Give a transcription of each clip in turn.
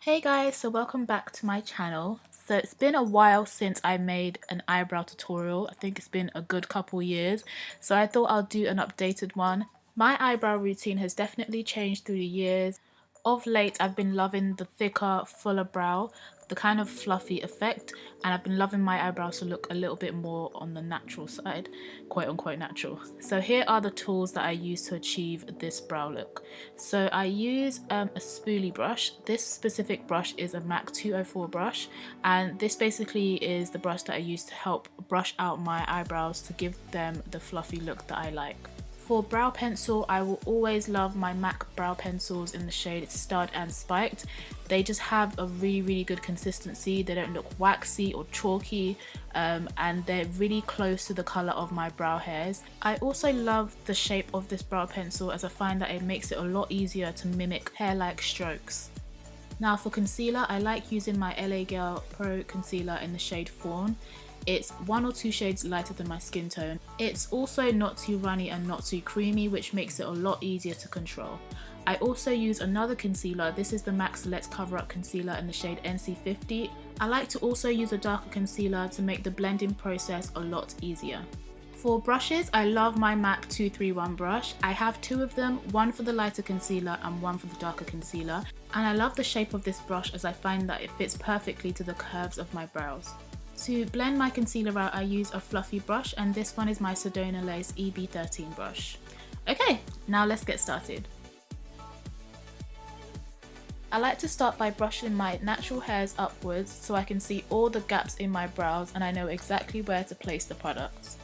Hey guys, so welcome back to my channel. So it's been a while since I made an eyebrow tutorial. I think it's been a good couple years. So I thought I'll do an updated one. My eyebrow routine has definitely changed through the years. Of late, I've been loving the thicker, fuller brow, the kind of fluffy effect, and I've been loving my eyebrows to look a little bit more on the natural side, quote unquote natural. So here are the tools that I use to achieve this brow look. So I use a spoolie brush. This specific brush is a MAC 204 brush, and this basically is the brush that I use to help brush out my eyebrows to give them the fluffy look that I like. For brow pencil, I will always love my MAC brow pencils in the shade Stud and Spiked. They just have a really good consistency. They don't look waxy or chalky, and they're really close to the colour of my brow hairs. I also love the shape of this brow pencil, as I find that it makes it a lot easier to mimic hair-like strokes. Now for concealer, I like using my L.A Girl Pro Concealer in the shade Fawn. It's 1 or 2 shades lighter than my skin tone. It's also not too runny and not too creamy, which makes it a lot easier to control. I also use another concealer. This is the MAC Select Cover Up Concealer in the shade NC50. I like to also use a darker concealer to make the blending process a lot easier. For brushes, I love my MAC 231 brush. I have 2 of them, one for the lighter concealer and one for the darker concealer. And I love the shape of this brush, as I find that it fits perfectly to the curves of my brows. To blend my concealer out, I use a fluffy brush, and this one is my Sedona Lace EB13 brush. Okay, now let's get started. I like to start by brushing my natural hairs upwards so I can see all the gaps in my brows and I know exactly where to place the products.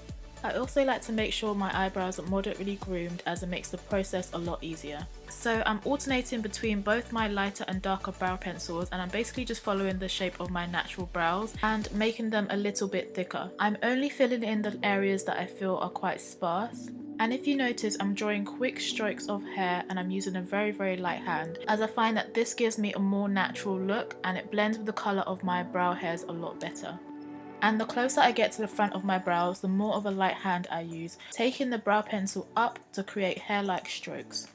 I also like to make sure my eyebrows are moderately groomed, as it makes the process a lot easier. So I'm alternating between both my lighter and darker brow pencils, and I'm basically just following the shape of my natural brows and making them a little bit thicker. I'm only filling in the areas that I feel are quite sparse. And if you notice, I'm drawing quick strokes of hair and I'm using a very light hand, as I find that this gives me a more natural look and it blends with the colour of my brow hairs a lot better. And the closer I get to the front of my brows, the more of a light hand I use, taking the brow pencil up to create hair-like strokes.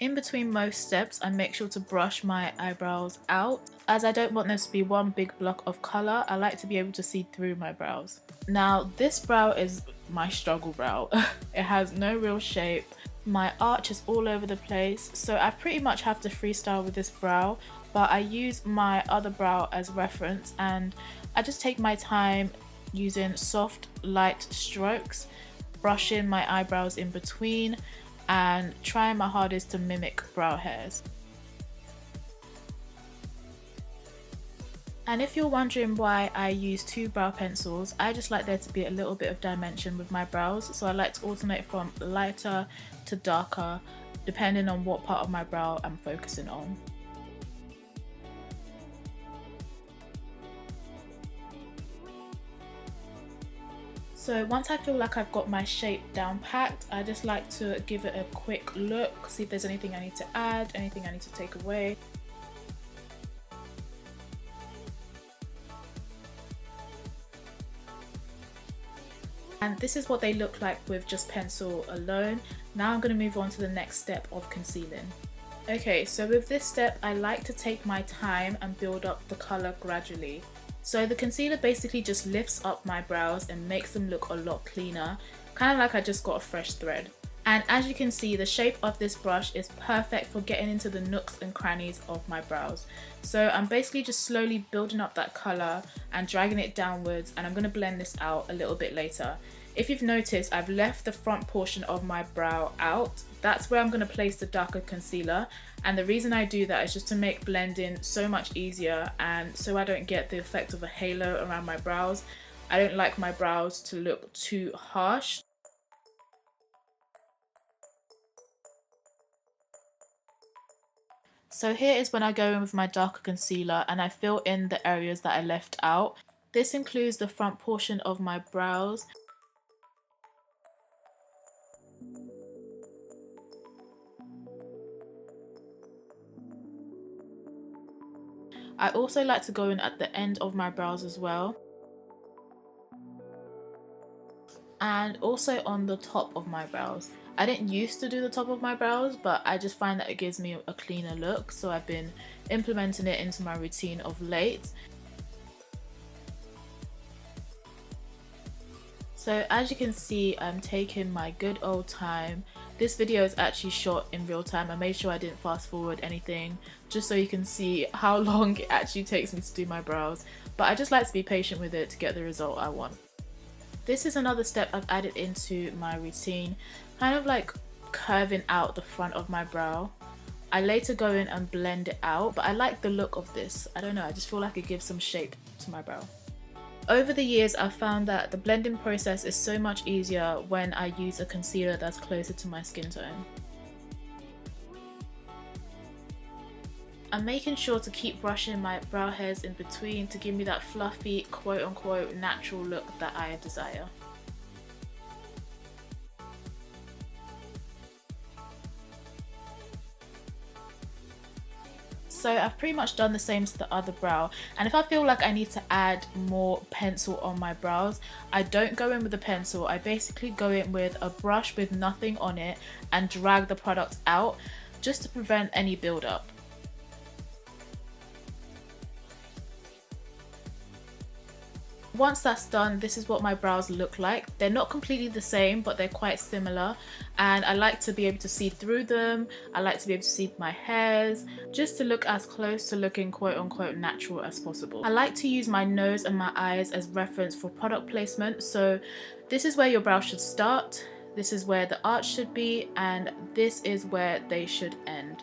In between most steps, I make sure to brush my eyebrows out, as I don't want this to be one big block of colour. I like to be able to see through my brows. Now this brow is my struggle brow. It has no real shape. My arch is all over the place, so I pretty much have to freestyle with this brow, but I use my other brow as reference and I just take my time using soft light strokes, brushing my eyebrows in between and trying my hardest to mimic brow hairs. And if you're wondering why I use 2 brow pencils, I just like there to be a little bit of dimension with my brows, so I like to alternate from lighter to darker depending on what part of my brow I'm focusing on. So once I feel like I've got my shape down packed, I just like to give it a quick look, see if there's anything I need to add, anything I need to take away. And this is what they look like with just pencil alone. Now I'm going to move on to the next step of concealing. Okay, so with this step, I like to take my time and build up the colour gradually. So the concealer basically just lifts up my brows and makes them look a lot cleaner, kind of like I just got a fresh thread. And as you can see, the shape of this brush is perfect for getting into the nooks and crannies of my brows. So I'm basically just slowly building up that colour and dragging it downwards, and I'm going to blend this out a little bit later. If you've noticed, I've left the front portion of my brow out. That's where I'm going to place the darker concealer, and the reason I do that is just to make blending so much easier and so I don't get the effect of a halo around my brows. I don't like my brows to look too harsh. So here is when I go in with my darker concealer and I fill in the areas that I left out. This includes the front portion of my brows. I also like to go in at the end of my brows as well. and also on the top of my brows. I didn't used to do the top of my brows, but I just find that it gives me a cleaner look, so I've been implementing it into my routine of late. So as you can see, I'm taking my good old time. This video is actually shot in real time. I made sure I didn't fast forward anything, just so you can see how long it actually takes me to do my brows. But I just like to be patient with it to get the result I want. This is another step I've added into my routine, kind of like curving out the front of my brow. I later go in and blend it out, but I like the look of this. I don't know, I just feel like it gives some shape to my brow. Over the years, I've found that the blending process is so much easier when I use a concealer that's closer to my skin tone. I'm making sure to keep brushing my brow hairs in between to give me that fluffy, quote-unquote, natural look that I desire. So I've pretty much done the same to the other brow, and if I feel like I need to add more pencil on my brows, I don't go in with a pencil. I basically go in with a brush with nothing on it and drag the product out just to prevent any build-up. Once that's done, this is what my brows look like. They're not completely the same, but they're quite similar, and I like to be able to see through them. I like to be able to see my hairs, just to look as close to looking quote-unquote natural as possible. I like to use my nose and my eyes as reference for product placement, so this is where your brow should start, this is where the arch should be, and this is where they should end.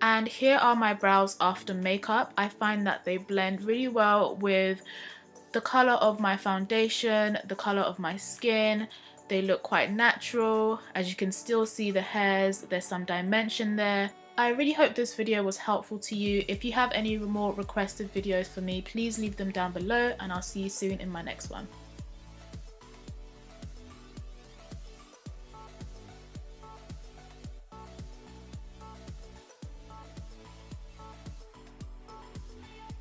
And here are my brows after makeup. I find that they blend really well with the colour of my foundation, the colour of my skin. They look quite natural. As you can still see the hairs, there's some dimension there. I really hope this video was helpful to you. If you have any more requested videos for me, please leave them down below, and I'll see you soon in my next one.